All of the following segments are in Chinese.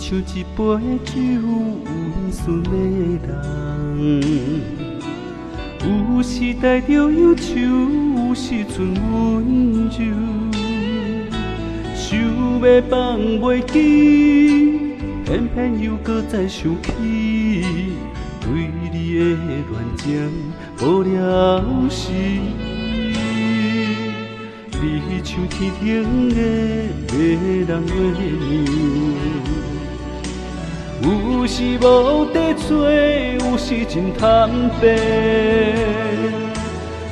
像一杯酒，温顺的人。有时带着忧愁，有时阵温柔。想要放袂记，偏偏又搁再想起。对你的恋情无了时。你像天顶的迷人月亮，有时无地找，有时真坦白。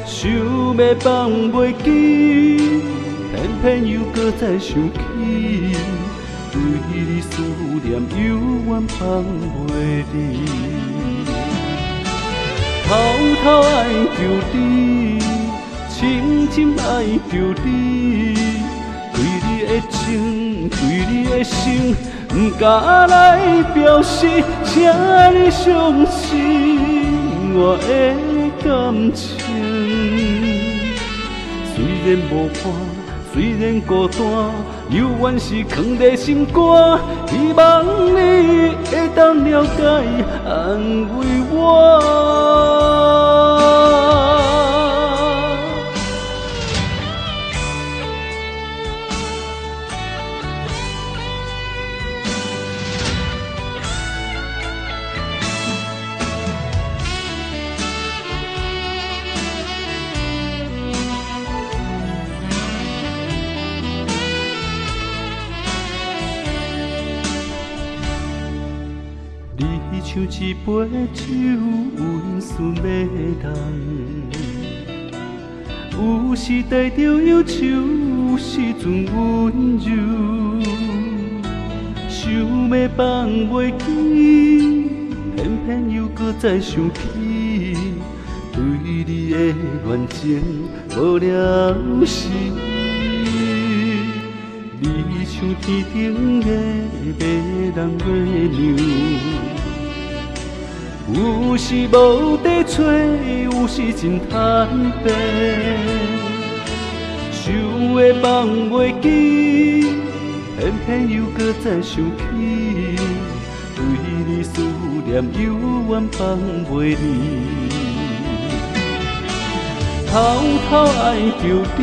想要放袂记，偏偏又搁再想起。对你思念犹原放袂离，偷偷爱着你。深深爱着你，对你的情，对你的心，不敢来表示，请你相信我的感情。虽然无伴，虽然孤单，犹原是藏在心肝。希望你会当了解，安慰我。你像一杯酒，温顺的人。有时带着忧愁，有时阵温柔。想要放袂记，偏偏又搁再想起。对你的恋情无了时。你像天顶的迷人月亮，有时无地找，有时真坦白。想要放袂记，偏偏又搁再想起。对你思念犹原放袂离，偷偷爱着你。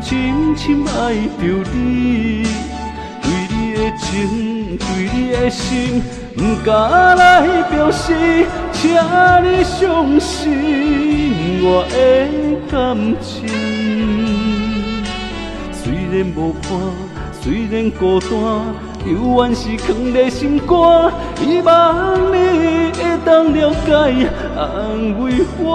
深深爱着你，对你的情，对你的心，不敢来表示，请你相信我的感情。虽然无伴，虽然孤单，犹原是藏在心肝。希望你会当了解，安慰我。